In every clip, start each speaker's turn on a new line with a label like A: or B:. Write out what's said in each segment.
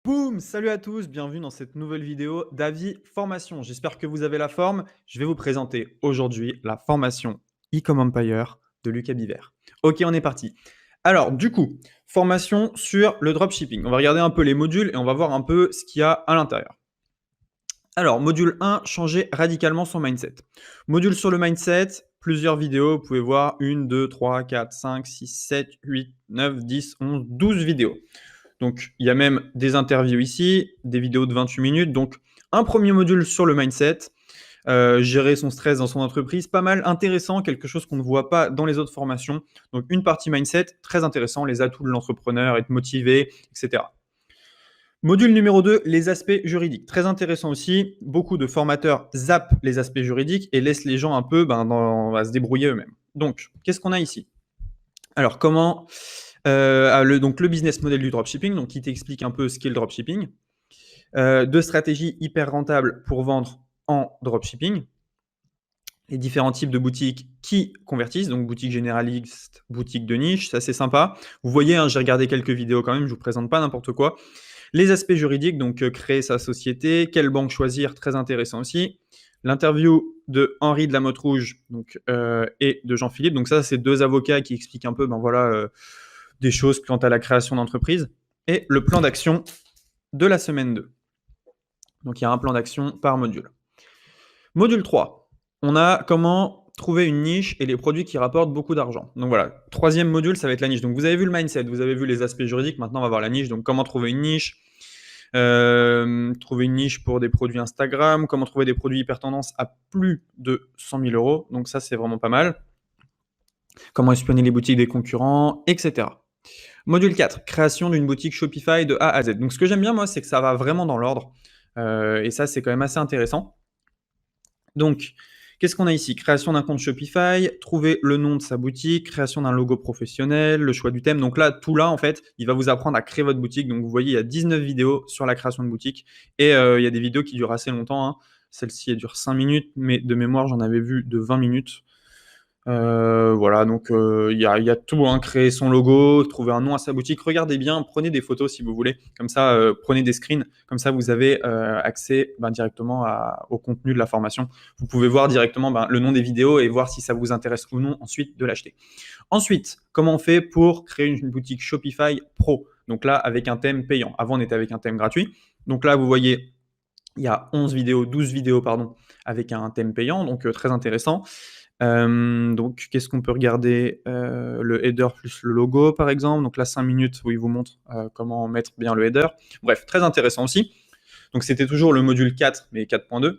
A: Boum! Salut à tous, bienvenue dans cette nouvelle vidéo d'Avis Formation. J'espère que vous avez la forme. Je vais vous présenter aujourd'hui la formation E-Com Empire de Lucas Biver. Ok, on est parti. Alors, du coup, formation sur le dropshipping. On va regarder un peu les modules et on va voir un peu ce qu'il y a à l'intérieur. Alors, module 1, changer radicalement son mindset. Module sur le mindset, plusieurs vidéos. Vous pouvez voir 1, 2, 3, 4, 5, 6, 7, 8, 9, 10, 11, 12 vidéos. Donc, il y a même des interviews ici, des vidéos de 28 minutes. Donc, un premier module sur le mindset, gérer son stress dans son entreprise, pas mal intéressant, quelque chose qu'on ne voit pas dans les autres formations. Donc, une partie mindset, très intéressant, les atouts de l'entrepreneur, être motivé, etc. Module numéro 2, les aspects juridiques. Très intéressant aussi. Beaucoup de formateurs zappent les aspects juridiques et laissent les gens un peu à se débrouiller eux-mêmes. Donc, qu'est-ce qu'on a ici? Alors, comment donc le business model du dropshipping, donc qui t'explique un peu ce qu'est le dropshipping. Deux stratégies hyper rentables pour vendre en dropshipping. Les différents types de boutiques qui convertissent, donc boutique généraliste, boutique de niche, ça c'est sympa. Vous voyez, j'ai regardé quelques vidéos quand même, je vous présente pas n'importe quoi. Les aspects juridiques, donc créer sa société, quelle banque choisir, très intéressant aussi. L'interview de Henri de la Motte Rouge et de Jean-Philippe. Donc ça, c'est deux avocats qui expliquent un peu des choses quant à la création d'entreprise. Et le plan d'action de la semaine 2. Donc il y a un plan d'action par module. Module 3, on a comment trouver une niche et les produits qui rapportent beaucoup d'argent. Donc voilà, troisième module, ça va être la niche. Donc vous avez vu le mindset, vous avez vu les aspects juridiques, maintenant on va voir la niche. Donc comment trouver une niche, trouver une niche pour des produits Instagram, comment trouver des produits hyper tendance à plus de 100 000 euros. Donc ça, c'est vraiment pas mal. Comment espionner les boutiques des concurrents, etc. Module 4, création d'une boutique Shopify de A à Z. Donc ce que j'aime bien, moi, c'est que ça va vraiment dans l'ordre. Et ça, c'est quand même assez intéressant. Donc, qu'est-ce qu'on a ici? Création d'un compte Shopify, trouver le nom de sa boutique, création d'un logo professionnel, le choix du thème. Donc là, tout là, en fait, il va vous apprendre à créer votre boutique. Donc vous voyez, il y a 19 vidéos sur la création de boutique. Et il y a des vidéos qui durent assez longtemps, hein. Celle-ci, elle dure 5 minutes, mais de mémoire, j'en avais vu de 20 minutes. Voilà, donc il y a tout, hein, créer son logo, trouver un nom à sa boutique. Regardez bien, prenez des photos si vous voulez. Comme ça, prenez des screens. Comme ça, vous avez accès directement au contenu de la formation. Vous pouvez voir directement le nom des vidéos et voir si ça vous intéresse ou non ensuite de l'acheter. Ensuite, comment on fait pour créer une boutique Shopify Pro? Donc là, avec un thème payant. Avant, on était avec un thème gratuit. Donc là, vous voyez, il y a 12 vidéos, pardon, avec un thème payant, donc très intéressant. Donc, qu'est-ce qu'on peut regarder? Le header plus le logo, par exemple. Donc là, 5 minutes où il vous montre comment mettre bien le header. Bref, très intéressant aussi. Donc, c'était toujours le module 4, mais 4.2.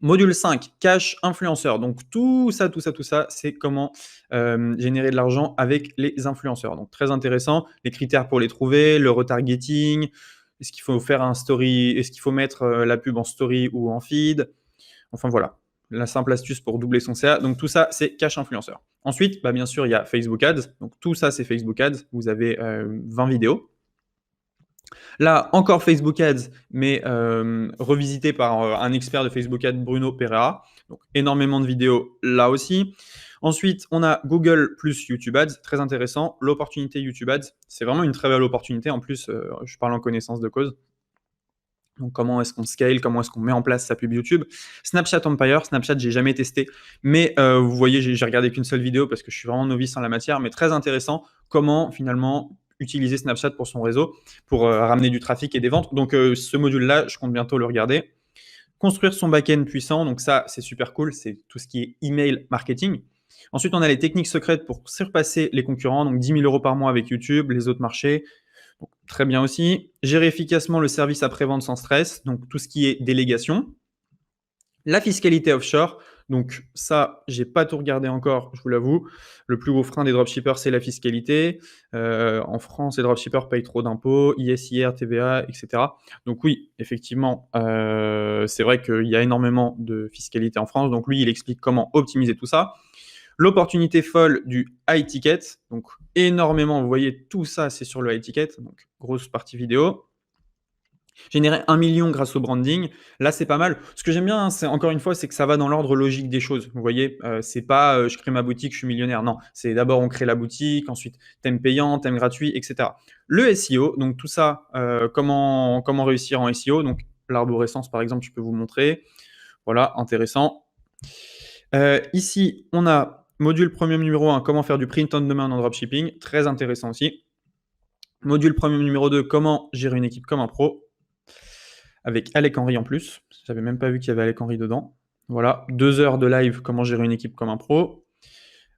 A: Module 5, cash influenceur. Donc, tout ça, c'est comment générer de l'argent avec les influenceurs. Donc, très intéressant. Les critères pour les trouver, le retargeting. Est-ce qu'il faut faire un story? Est-ce qu'il faut mettre la pub en story ou en feed? Enfin, voilà, la simple astuce pour doubler son CA. Donc tout ça, c'est cash influenceur. Ensuite, bien sûr, il y a Facebook Ads. Donc tout ça, c'est Facebook Ads. Vous avez 20 vidéos. Là, encore Facebook Ads, mais revisité par un expert de Facebook Ads, Bruno Pereira. Donc énormément de vidéos là aussi. Ensuite, on a Google plus YouTube Ads, très intéressant. L'opportunité YouTube Ads, c'est vraiment une très belle opportunité. En plus, je parle en connaissance de cause. Donc, comment est-ce qu'on scale, comment est-ce qu'on met en place sa pub YouTube. Snapchat Empire, Snapchat, j'ai jamais testé, mais vous voyez, j'ai regardé qu'une seule vidéo parce que je suis vraiment novice en la matière, mais très intéressant, comment finalement utiliser Snapchat pour son réseau, pour ramener du trafic et des ventes. Donc, ce module-là, je compte bientôt le regarder. Construire son back-end puissant, donc ça, c'est super cool, c'est tout ce qui est email marketing. Ensuite, on a les techniques secrètes pour surpasser les concurrents, donc 10 000 euros par mois avec YouTube, les autres marchés. Donc, très bien aussi. Gérer efficacement le service après-vente sans stress, donc tout ce qui est délégation. La fiscalité offshore, donc ça, j'ai pas tout regardé encore, je vous l'avoue. Le plus gros frein des dropshippers, c'est la fiscalité. En France, les dropshippers payent trop d'impôts, ISIR, TVA, etc. Donc oui, effectivement, c'est vrai qu'il y a énormément de fiscalité en France. Donc lui, il explique comment optimiser tout ça. L'opportunité folle du high ticket, donc énormément, vous voyez, tout ça, c'est sur le high ticket, donc grosse partie vidéo. Générer 1 million grâce au branding, là, c'est pas mal. Ce que j'aime bien, hein, c'est encore une fois, c'est que ça va dans l'ordre logique des choses. Vous voyez, c'est pas, je crée ma boutique, je suis millionnaire. Non, c'est d'abord on crée la boutique, ensuite thème payant, thème gratuit, et cetera. Le SEO, donc tout ça, comment réussir en SEO? Donc l'arborescence, par exemple, je peux vous montrer. Voilà, intéressant. Ici, on a module premium numéro 1, comment faire du print on demand en dropshipping, très intéressant aussi. Module premium numéro 2, comment gérer une équipe comme un pro, avec Alec Henry en plus. J'avais même pas vu qu'il y avait Alec Henry dedans. Voilà, 2 heures de live, comment gérer une équipe comme un pro.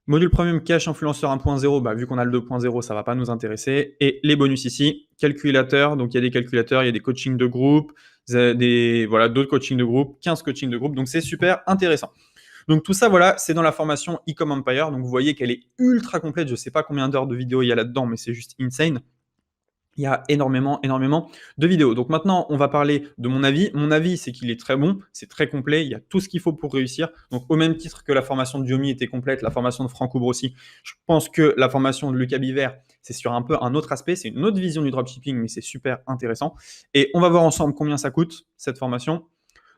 A: Module premium cash influenceur 1.0, bah, vu qu'on a le 2.0, ça va pas nous intéresser. Et les bonus ici, calculateur, donc il y a des calculateurs, il y a des coachings de groupe, voilà, d'autres coachings de groupe, 15 coachings de groupe, donc c'est super intéressant. Donc tout ça, voilà, c'est dans la formation e-com Empire, donc vous voyez qu'elle est ultra complète, je sais pas combien d'heures de vidéos il y a là-dedans, mais c'est juste insane. Il y a énormément de vidéos. Donc maintenant, on va parler de mon avis. Mon avis, c'est qu'il est très bon, c'est très complet, il y a tout ce qu'il faut pour réussir. Donc au même titre que la formation de Yomi était complète, la formation de Franck Oubre aussi, je pense que la formation de Lucas Biver, c'est sur un peu un autre aspect, c'est une autre vision du dropshipping, mais c'est super intéressant. Et on va voir ensemble combien ça coûte, cette formation.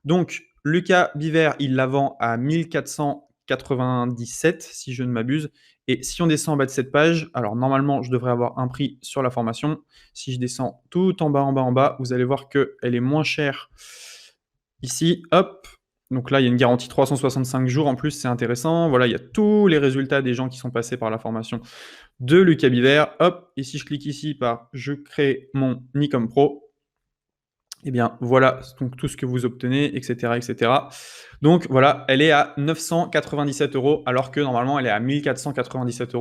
A: Donc Lucas Biver, il la vend à 1497, si je ne m'abuse. Et si on descend en bas de cette page, alors normalement, je devrais avoir un prix sur la formation. Si je descends tout en bas, vous allez voir qu'elle est moins chère ici. Hop. Donc là, il y a une garantie 365 jours. En plus, c'est intéressant. Voilà, il y a tous les résultats des gens qui sont passés par la formation de Lucas Biver. Hop. Et si je clique ici par « Je crée mon Nicom Pro », eh bien, voilà donc tout ce que vous obtenez, etc., etc. Donc voilà, elle est à 997 € alors que normalement, elle est à 1497 €.